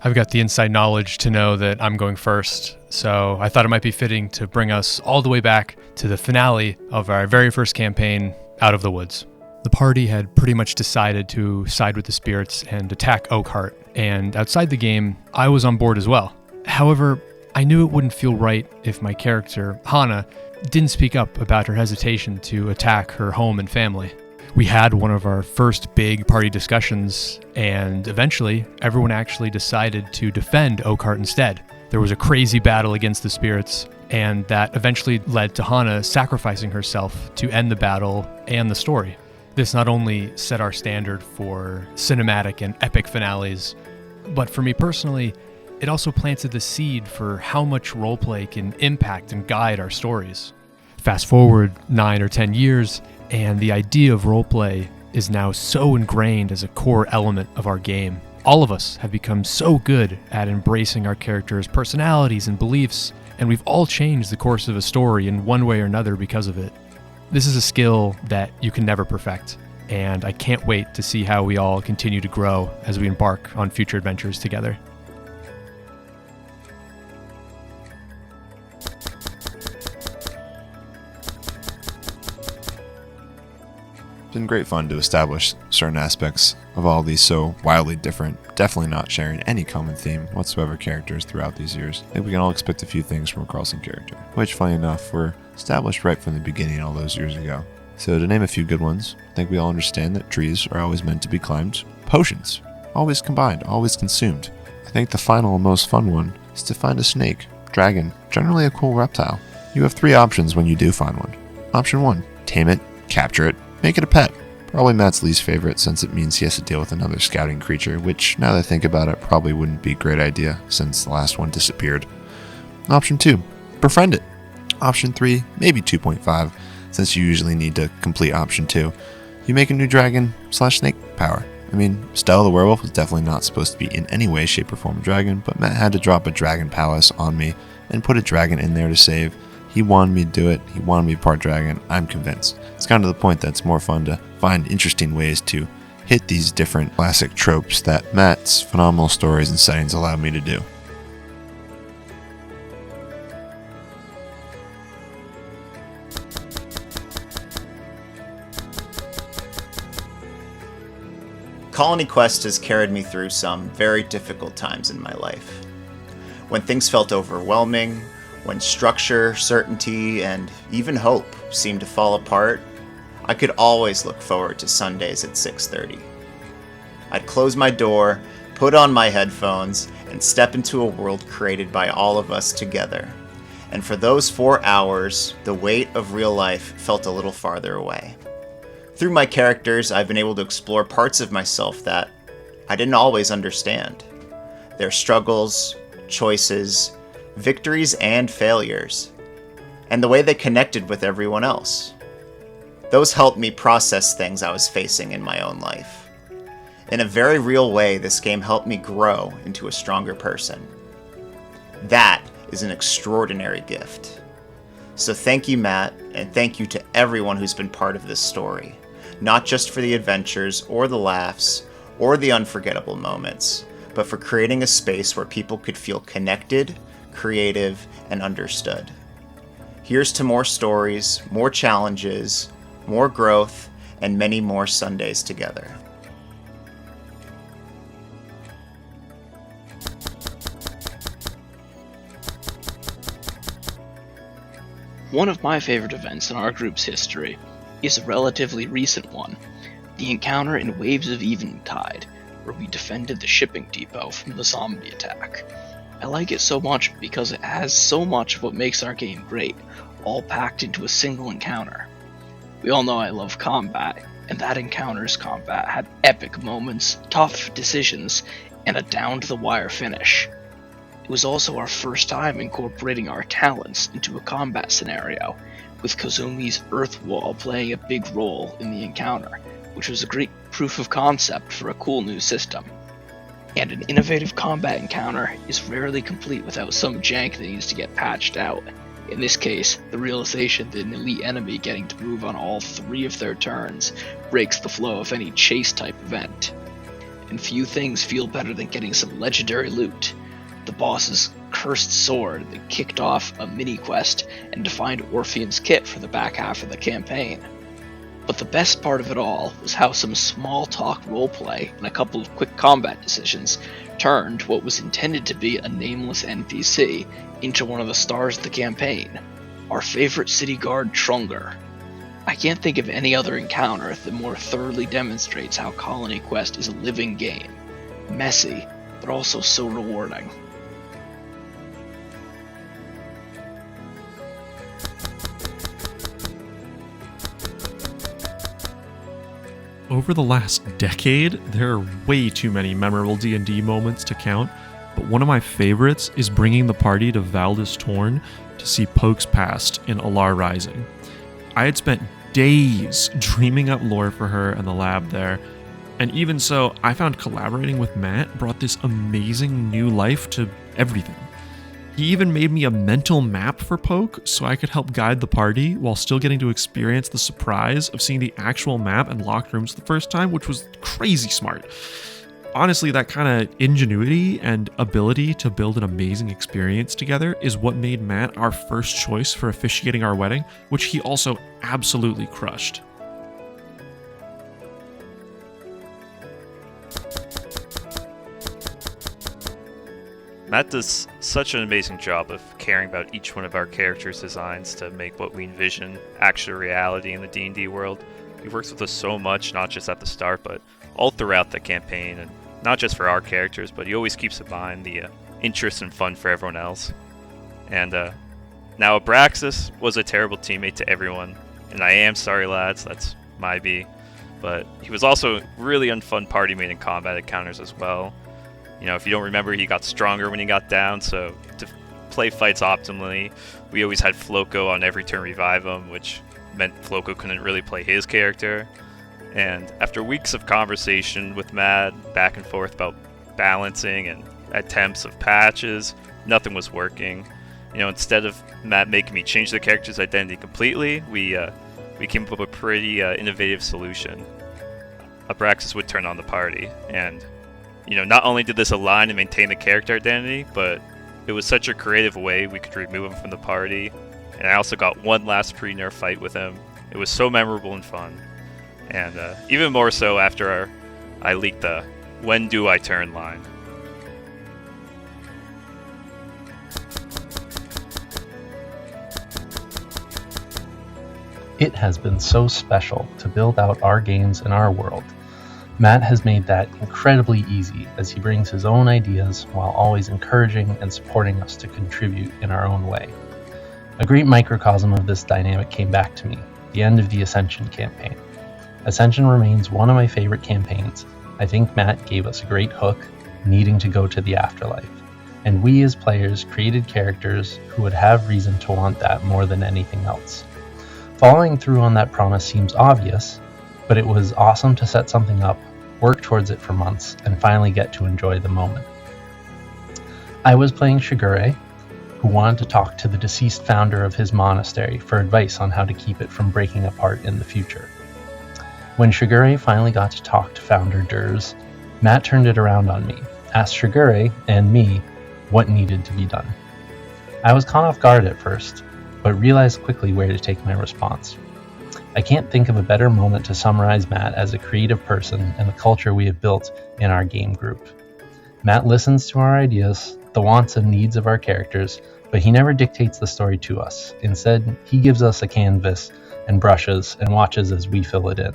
I've got the inside knowledge to know that I'm going first, so I thought it might be fitting to bring us all the way back to the finale of our very first campaign, Out of the Woods. The party had pretty much decided to side with the spirits and attack Oakhart, and outside the game, I was on board as well. However, I knew it wouldn't feel right if my character, Hannah, didn't speak up about her hesitation to attack her home and family. We had one of our first big party discussions, and eventually, everyone actually decided to defend Oakhart instead. There was a crazy battle against the spirits, and that eventually led to Hannah sacrificing herself to end the battle and the story. This not only set our standard for cinematic and epic finales, but for me personally, it also planted the seed for how much roleplay can impact and guide our stories. Fast forward 9 or 10 years, and the idea of roleplay is now so ingrained as a core element of our game. All of us have become so good at embracing our characters' personalities and beliefs, and we've all changed the course of a story in one way or another because of it. This is a skill that you can never perfect, and I can't wait to see how we all continue to grow as we embark on future adventures together. It's been great fun to establish certain aspects of all these so wildly different, definitely not sharing any common theme whatsoever characters throughout these years. I think we can all expect a few things from a crossing character, which, funny enough, were established right from the beginning all those years ago. So to name a few good ones, I think we all understand that trees are always meant to be climbed. Potions, always combined, always consumed. I think the final and most fun one is to find a snake, dragon, generally a cool reptile. You have 3 options when you do find one. Option 1, tame it, capture it, make it a pet. Probably Matt's least favorite since it means he has to deal with another scouting creature, which, now that I think about it, probably wouldn't be a great idea since the last one disappeared. Option 2, befriend it. Option 3, maybe 2.5, since you usually need to complete option 2. You make a new dragon/snake power. I mean, Stella the werewolf was definitely not supposed to be in any way, shape, or form a dragon, but Matt had to drop a dragon palace on me and put a dragon in there to save. He wanted me to do it. He wanted me part dragon. I'm convinced. It's kind of the point that it's more fun to find interesting ways to hit these different classic tropes that Matt's phenomenal stories and settings allow me to do. Colony Quest has carried me through some very difficult times in my life. When things felt overwhelming, when structure, certainty, and even hope seemed to fall apart, I could always look forward to Sundays at 6:30. I'd close my door, put on my headphones, and step into a world created by all of us together. And for those 4 hours, the weight of real life felt a little farther away. Through my characters, I've been able to explore parts of myself that I didn't always understand. Their struggles, choices, victories, and failures, and the way they connected with everyone else. Those helped me process things I was facing in my own life. In a very real way, this game helped me grow into a stronger person. That is an extraordinary gift. So thank you, Matt, and thank you to everyone who's been part of this story. Not just for the adventures, or the laughs, or the unforgettable moments, but for creating a space where people could feel connected, creative, and understood. Here's to more stories, more challenges, more growth, and many more Sundays together. One of my favorite events in our group's history is a relatively recent one, the encounter in Waves of Eventide, where we defended the shipping depot from the zombie attack. I like it so much because it has so much of what makes our game great, all packed into a single encounter. We all know I love combat, and that encounter's combat had epic moments, tough decisions, and a down-to-the-wire finish. It was also our first time incorporating our talents into a combat scenario, with Kozumi's Earth Wall playing a big role in the encounter, which was a great proof of concept for a cool new system. And an innovative combat encounter is rarely complete without some jank that needs to get patched out. In this case, the realization that an elite enemy getting to move on all 3 of their turns breaks the flow of any chase-type event. And few things feel better than getting some legendary loot. The boss's cursed sword that kicked off a mini-quest and defined Orpheon's kit for the back half of the campaign. But the best part of it all was how some small-talk roleplay and a couple of quick combat decisions turned what was intended to be a nameless NPC into one of the stars of the campaign, our favorite city guard Trunger. I can't think of any other encounter that more thoroughly demonstrates how Colony Quest is a living game, messy, but also so rewarding. Over the last decade, there are way too many memorable D&D moments to count, but one of my favorites is bringing the party to Valdis Torn to see Poke's past in Alar Rising. I had spent days dreaming up lore for her and the lab there, and even so, I found collaborating with Matt brought this amazing new life to everything. He even made me a mental map for Poke so I could help guide the party while still getting to experience the surprise of seeing the actual map and locked rooms the first time, which was crazy smart. Honestly, that kind of ingenuity and ability to build an amazing experience together is what made Matt our first choice for officiating our wedding, which he also absolutely crushed. Matt does such an amazing job of caring about each one of our characters' designs to make what we envision actual reality in the D&D world. He works with us so much, not just at the start, but all throughout the campaign, and not just for our characters, but he always keeps in mind the interest and fun for everyone else. And now Abraxas was a terrible teammate to everyone, and I am sorry, lads, that's my B, but he was also really unfun party mate in combat encounters as well. You know, if you don't remember, he got stronger when he got down, so to play fights optimally, we always had Floco on every turn revive him, which meant Floco couldn't really play his character. And after weeks of conversation with Matt, back and forth about balancing and attempts of patches, nothing was working. You know, instead of Matt making me change the character's identity completely, we came up with a pretty innovative solution. Abraxas would turn on the party, and you know, not only did this align and maintain the character identity, but it was such a creative way we could remove him from the party. And I also got one last pre-nerf fight with him. It was so memorable and fun. And even more so after I leaked the "When do I turn" line. It has been so special to build out our games in our world. Matt has made that incredibly easy as he brings his own ideas while always encouraging and supporting us to contribute in our own way. A great microcosm of this dynamic came back to me, the end of the Ascension campaign. Ascension remains one of my favorite campaigns. I think Matt gave us a great hook, needing to go to the afterlife. And we as players created characters who would have reason to want that more than anything else. Following through on that promise seems obvious, but it was awesome to set something up, work towards it for months, and finally get to enjoy the moment. I was playing Shigure, who wanted to talk to the deceased founder of his monastery for advice on how to keep it from breaking apart in the future. When Shigure finally got to talk to founder Durs, Matt turned it around on me, asked Shigure and me what needed to be done. I was caught off guard at first, but realized quickly where to take my response. I can't think of a better moment to summarize Matt as a creative person and the culture we have built in our game group. Matt listens to our ideas, the wants and needs of our characters, but he never dictates the story to us. Instead, he gives us a canvas and brushes and watches as we fill it in.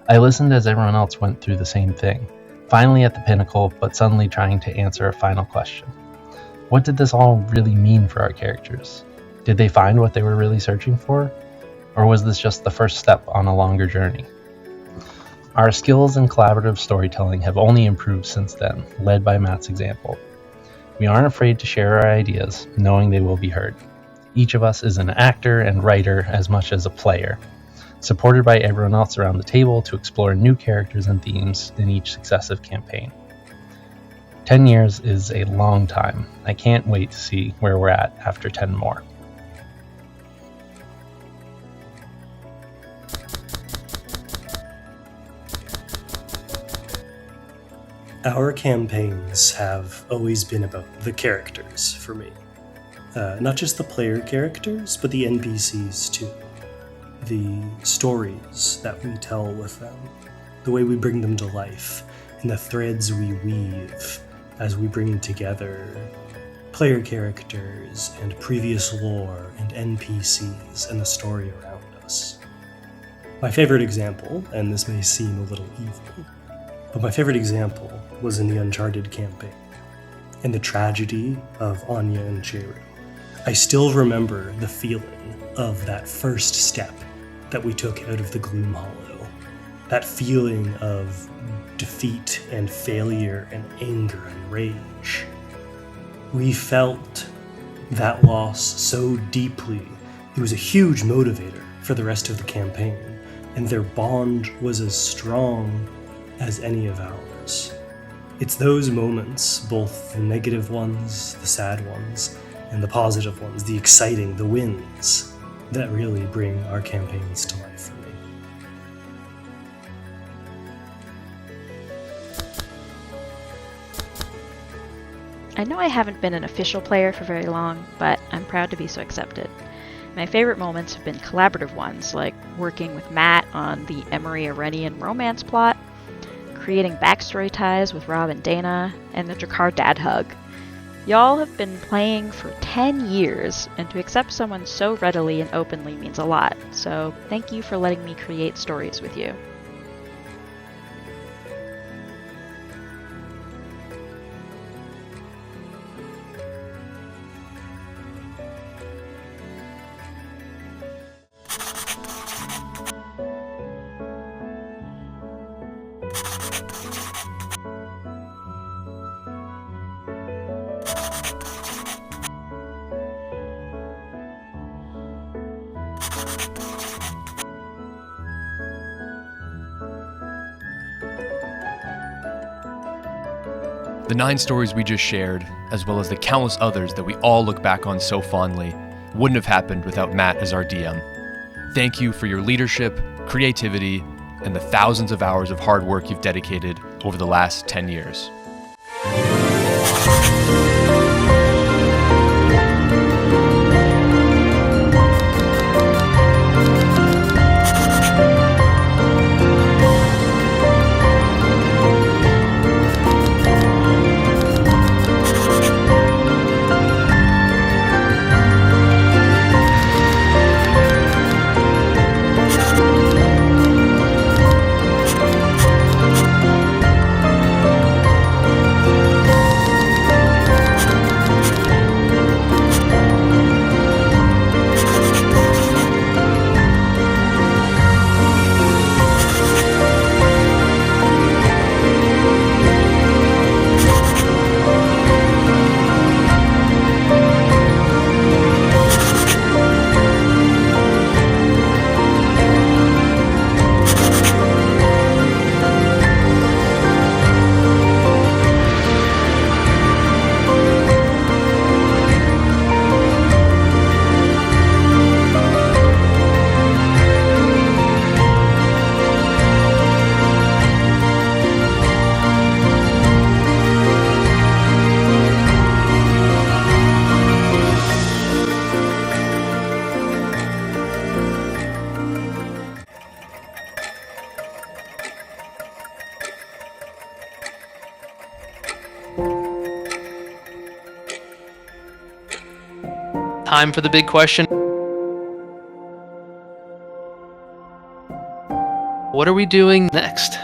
I listened as everyone else went through the same thing, finally at the pinnacle, but suddenly trying to answer a final question. What did this all really mean for our characters? Did they find what they were really searching for? Or was this just the first step on a longer journey? Our skills in collaborative storytelling have only improved since then, led by Matt's example. We aren't afraid to share our ideas, knowing they will be heard. Each of us is an actor and writer as much as a player, supported by everyone else around the table to explore new characters and themes in each successive campaign. 10 years is a long time. I can't wait to see where we're at after 10 more. Our campaigns have always been about the characters for me. Not just the player characters, but the NPCs too. The stories that we tell with them, the way we bring them to life, and the threads we weave as we bring together player characters and previous lore and NPCs and the story around us. My favorite example, and this may seem a little evil, but my favorite example was in the Uncharted campaign, in the tragedy of Anya and Cheru. I still remember the feeling of that first step that we took out of the Gloom Hollow. That feeling of defeat and failure and anger and rage. We felt that loss so deeply. It was a huge motivator for the rest of the campaign, and their bond was as strong as any of ours. It's those moments, both the negative ones, the sad ones, and the positive ones, the exciting, the wins, that really bring our campaigns to life for me. I know I haven't been an official player for very long, but I'm proud to be so accepted. My favorite moments have been collaborative ones, like working with Matt on the Emery-Arenian romance plot, creating backstory ties with Rob and Dana, and the Drakkar dad hug. Y'all have been playing for 10 years, and to accept someone so readily and openly means a lot, so thank you for letting me create stories with you. The 9 stories we just shared, as well as the countless others that we all look back on so fondly, wouldn't have happened without Matt as our DM. Thank you for your leadership, creativity, and the thousands of hours of hard work you've dedicated over the last 10 years. Time for the big question. What are we doing next?